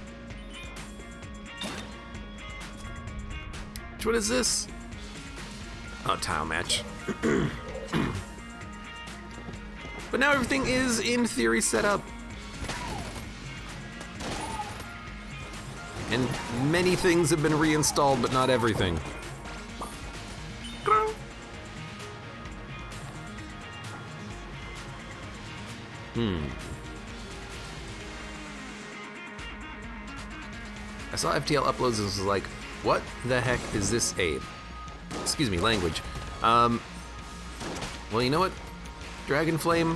What is this? Oh, tile match. But now everything is, in theory, set up. And many things have been reinstalled, but not everything. I saw FTL uploads and was like, what the heck is this, Abe? Excuse me, language. Well, you know what? Dragon Flame,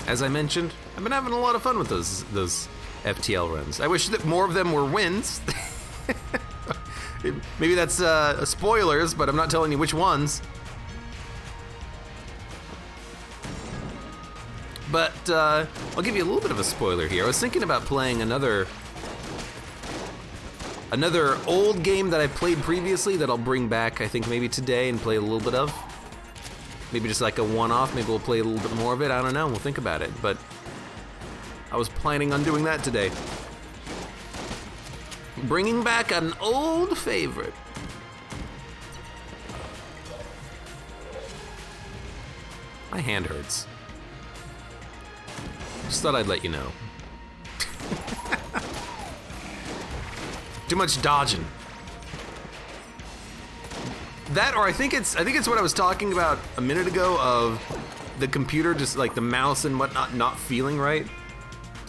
as I mentioned, I've been having a lot of fun with those FTL runs. I wish that more of them were wins. Maybe that's spoilers, but I'm not telling you which ones. But I'll give you a little bit of a spoiler here. I was thinking about playing another old game that I played previously that I'll bring back, I think maybe today, and play a little bit of. Maybe just like a one-off, maybe we'll play a little bit more of it, I don't know, we'll think about it, but I was planning on doing that today. Bringing back an old favorite. My hand hurts. Just thought I'd let you know. Too much dodging. That, or I think it's what I was talking about a minute ago of the computer, just like the mouse and whatnot, not feeling right.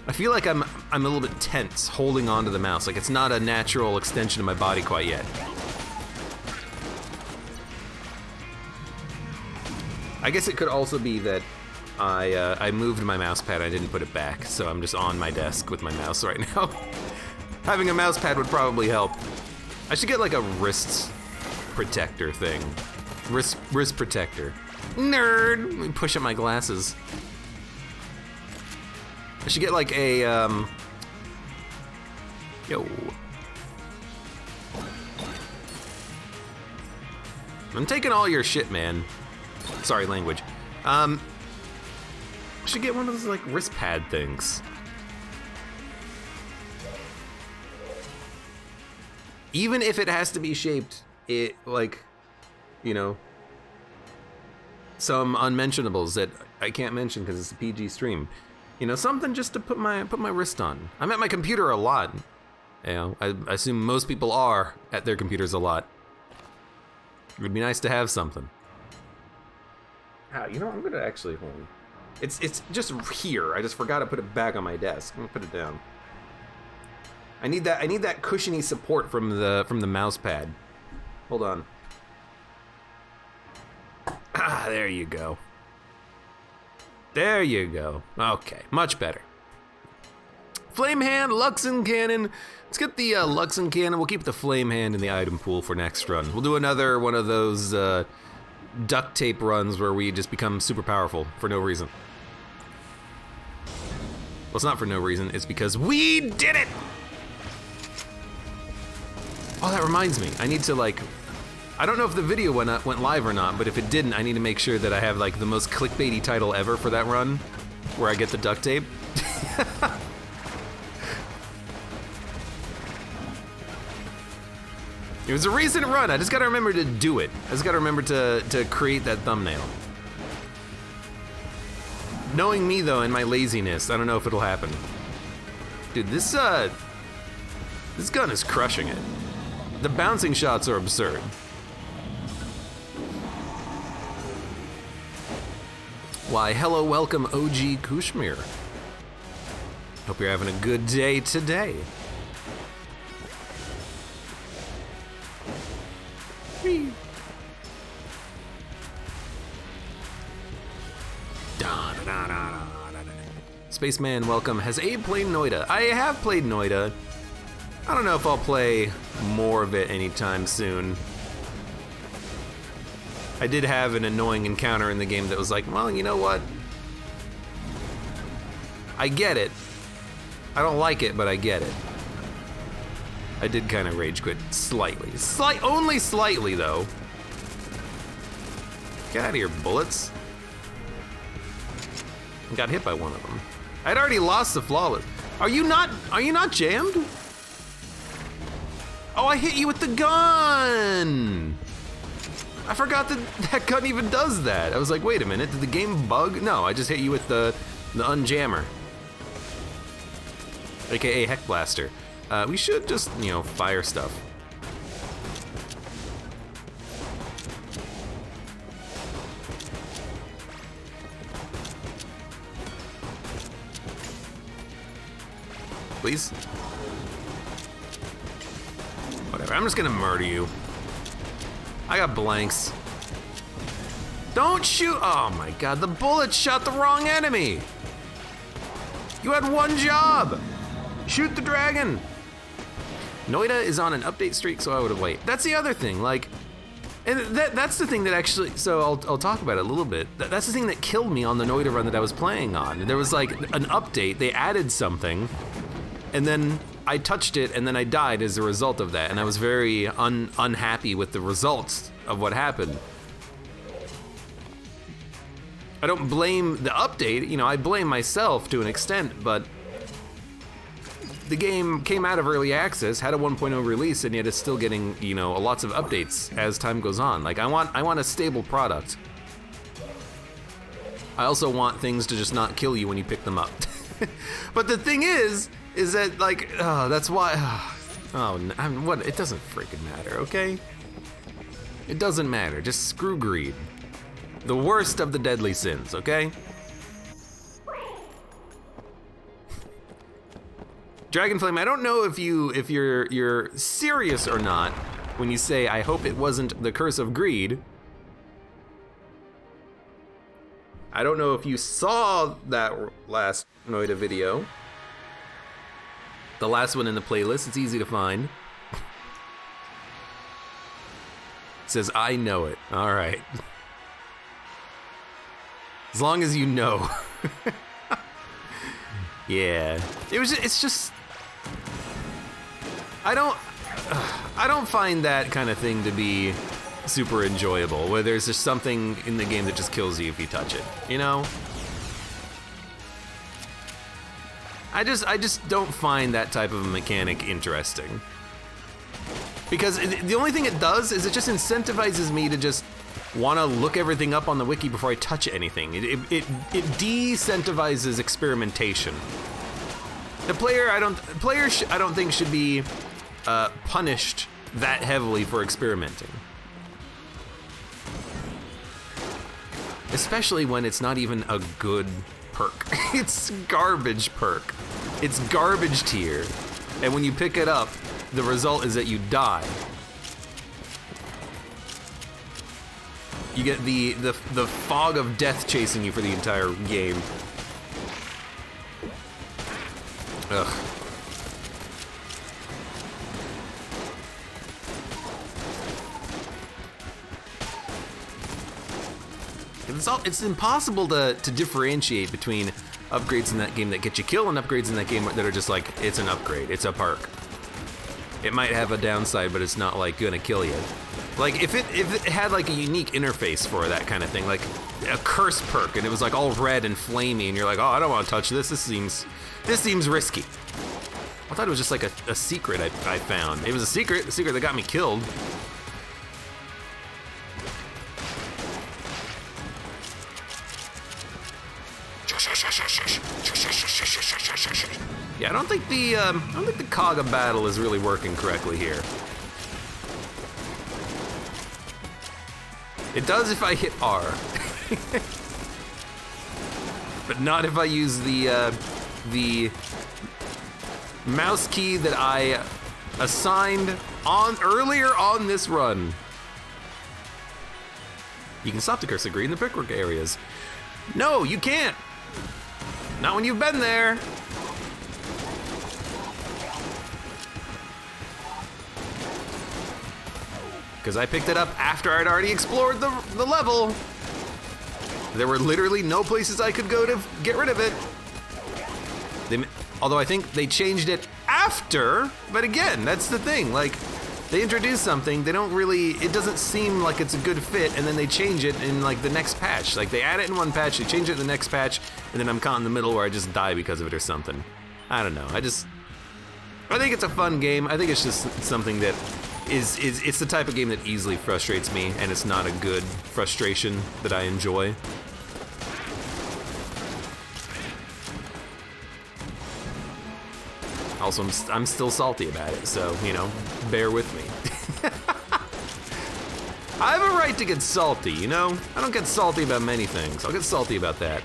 I feel like I'm a little bit tense holding onto the mouse, like it's not a natural extension of my body quite yet. I guess it could also be that I moved my mouse pad, I didn't put it back, so I'm just on my desk with my mouse right now. Having a mouse pad would probably help. I should get like a wrist protector thing. Wrist protector. Nerd! Let me push up my glasses. I should get like a, yo. I'm taking all your shit, man. Sorry, language. I should get one of those like wrist pad things. Even if it has to be shaped, like, you know, some unmentionables that I can't mention because it's a PG stream. You know, something just to put my wrist on. I'm at my computer a lot. You know, I assume most people are at their computers a lot. It would be nice to have something. You know, I'm gonna actually hold. It's just here. I just forgot to put it back on my desk. I'm gonna put it down. I need that cushiony support from the mouse pad. Hold on. Ah, there you go. There you go. Okay, much better. Flame hand, Luxon cannon. Let's get the Luxon cannon. We'll keep the flame hand in the item pool for next run. We'll do another one of those duct tape runs where we just become super powerful for no reason. Well, it's not for no reason. It's because we did it. Oh, that reminds me. I need to like. I don't know if the video went live or not, but if it didn't, I need to make sure that I have like the most clickbaity title ever for that run, where I get the duct tape. It was a recent run. I just gotta remember to do it. I just gotta remember to create that thumbnail. Knowing me though, and my laziness, I don't know if it'll happen. Dude, this gun is crushing it. The bouncing shots are absurd. Why, hello, welcome, OG Kushmir. Hope you're having a good day today. Whee. Spaceman, welcome. Has Abe played Noida? I have played Noida. I don't know if I'll play more of it anytime soon. I did have an annoying encounter in the game that was like, well, you know what? I get it. I don't like it, but I get it. I did kind of rage quit slightly. Only slightly, though. Get out of here, bullets. Got hit by one of them. I'd already lost the flawless. Are you not jammed? Oh, I hit you with the gun! I forgot that gun even does that. I was like, wait a minute, did the game bug? No, I just hit you with the unjammer. AKA Heck Blaster. We should just, you know, fire stuff. Please? Whatever, I'm just gonna murder you. I got blanks. Don't shoot! Oh my god, the bullet shot the wrong enemy! You had one job! Shoot the dragon! Noida is on an update streak, so I would wait. That's the other thing, like, and that's the thing that actually, so I'll talk about it a little bit. That's the thing that killed me on the Noida run that I was playing on. There was like an update, they added something, and then I touched it, and then I died as a result of that, and I was very unhappy with the results of what happened. I don't blame the update, you know, I blame myself to an extent, but the game came out of early access, had a 1.0 release, and yet it's still getting, you know, lots of updates as time goes on. Like, I want a stable product. I also want things to just not kill you when you pick them up. But the thing is that, like, that's why, what, it doesn't freaking matter, okay? It doesn't matter, just screw greed. The worst of the deadly sins, okay? Dragonflame, I don't know if you're serious or not when you say, I hope it wasn't the curse of greed. I don't know if you saw that last Noida video. The last one in the playlist, it's easy to find. It says, I know it. All right. As long as you know. Yeah. It's just... I don't find that kind of thing to be super enjoyable, where there's just something in the game that just kills you if you touch it, you know? I just don't find that type of a mechanic interesting. Because the only thing it does is it just incentivizes me to just want to look everything up on the wiki before I touch anything. It de-incentivizes experimentation. The player I don't think should be punished that heavily for experimenting. Especially when it's not even a good perk. It's garbage perk. It's garbage tier. And when you pick it up, the result is that you die. You get the fog of death chasing you for the entire game. Ugh. It's impossible to differentiate between upgrades in that game that get you kill and upgrades in that game that are just like, it's an upgrade, it's a perk. It might have a downside, but it's not like gonna kill you. Like if it had like a unique interface for that kind of thing, like a curse perk, and it was like all red and flamey, and you're like, oh, I don't want to touch this. This seems risky. I thought it was just like a secret I found. It was a secret that got me killed. Yeah, I don't think the cog of battle is really working correctly here. It does if I hit R, but not if I use the mouse key that I assigned earlier on this run. You can stop the cursor green in the brickwork areas. No, you can't. Not when you've been there. Because I picked it up after I'd already explored the level. There were literally no places I could go to get rid of it. Although I think they changed it after, but again, that's the thing. Like, they introduce something, they don't really, it doesn't seem like it's a good fit, and then they change it in like the next patch. Like they add it in one patch, they change it in the next patch, and then I'm caught in the middle where I just die because of it or something. I don't know, I think it's a fun game. I think it's just something that it's the type of game that easily frustrates me, and it's not a good frustration that I enjoy. Also, I'm still salty about it, so, you know, bear with me. I have a right to get salty, you know? I don't get salty about many things. I'll get salty about that.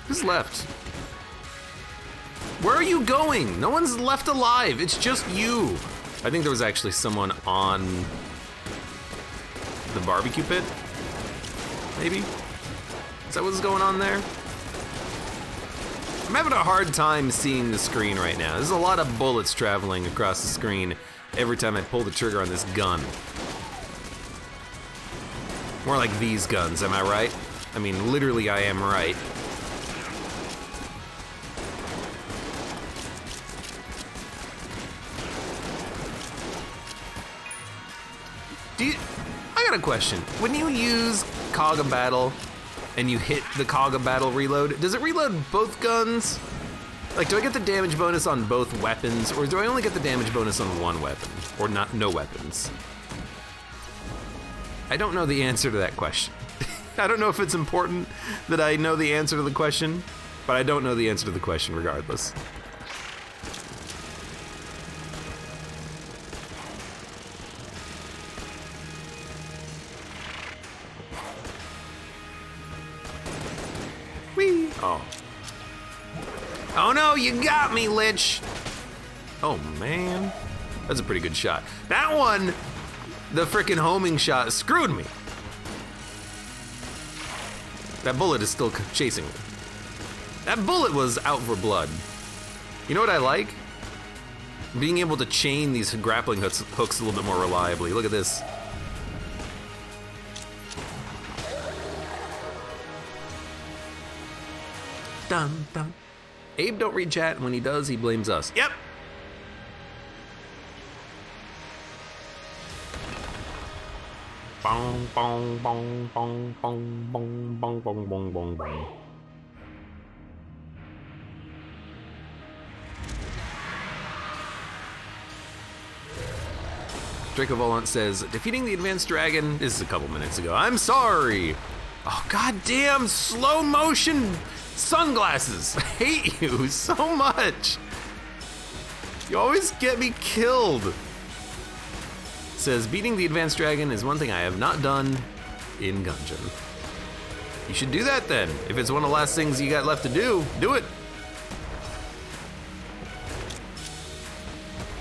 Who's left? Where are you going? No one's left alive. It's just you. I think there was actually someone on the barbecue pit. Maybe? Is that what's going on there? I'm having a hard time seeing the screen right now. There's a lot of bullets traveling across the screen every time I pull the trigger on this gun. More like these guns, am I right? I mean, literally I am right. I got a question. When you use Cog of Battle and you hit the Cog of Battle reload, does it reload both guns? Like, do I get the damage bonus on both weapons, or do I only get the damage bonus on one weapon? Or no weapons? I don't know the answer to that question. I don't know if it's important that I know the answer to the question, but I don't know the answer to the question regardless. Whee! Oh. Oh no, you got me, Lich! Oh man. That's a pretty good shot. That one, the frickin' homing shot, screwed me. That bullet is still chasing me. That bullet was out for blood. You know what I like? Being able to chain these grappling hooks a little bit more reliably. Look at this. Dun, dun. Abe don't read chat, and when he does, he blames us. Yep. Bong, bong, bong, bong, bong, bong, bong, bong, bong, bong, bong. Draco Volant says, defeating the advanced dragon, this is a couple minutes ago. I'm sorry. Oh, goddamn slow motion sunglasses. I hate you so much. You always get me killed. Says, beating the advanced dragon is one thing I have not done in Gungeon. You should do that then. If it's one of the last things you got left to do it.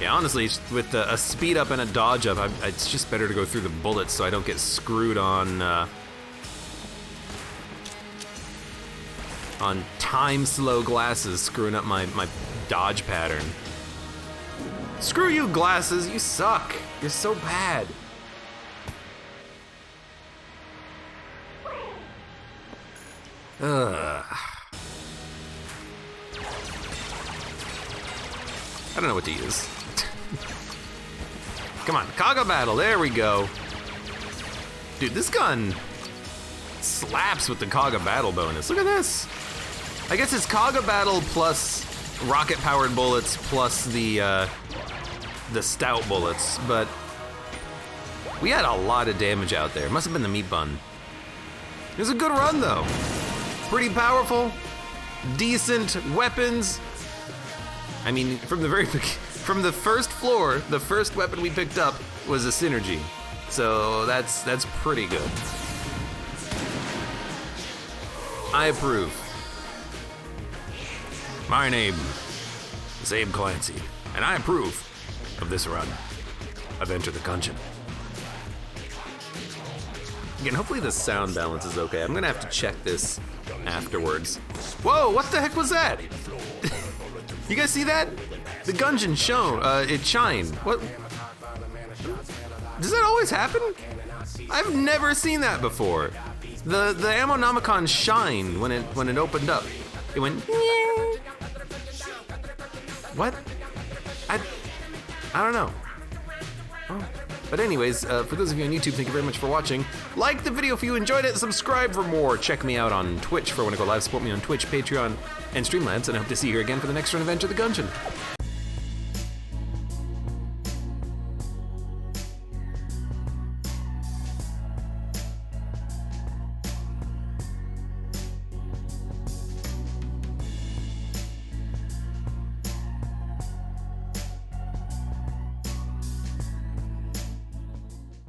Yeah, honestly, with a speed up and a dodge up, it's just better to go through the bullets so I don't get screwed on time slow glasses, screwing up my dodge pattern. Screw you, glasses, you suck. You're so bad. Ugh. I don't know what to use. Come on, Kaga battle, there we go. Dude, this gun slaps with the Kaga battle bonus. Look at this. I guess it's Kaga battle plus rocket-powered bullets plus the stout bullets, but we had a lot of damage out there. Must have been the meat bun. It was a good run though. Pretty powerful, decent weapons. I mean, from the first floor, the first weapon we picked up was a synergy. So that's pretty good. I approve. My name is AbeClancy, and I approve of this run of Enter the Gungeon. Again, hopefully the sound balance is okay. I'm gonna have to check this afterwards. Whoa, what the heck was that? You guys see that? The Gungeon it shined. What? Does that always happen? I've never seen that before. The Ammonomicon shined when it opened up. It went. What? I don't know. Oh. But anyways, for those of you on YouTube, thank you very much for watching. Like the video if you enjoyed it, subscribe for more. Check me out on Twitch for when I go live, support me on Twitch, Patreon, and Streamlabs, and I hope to see you here again for the next run of Enter the Gungeon.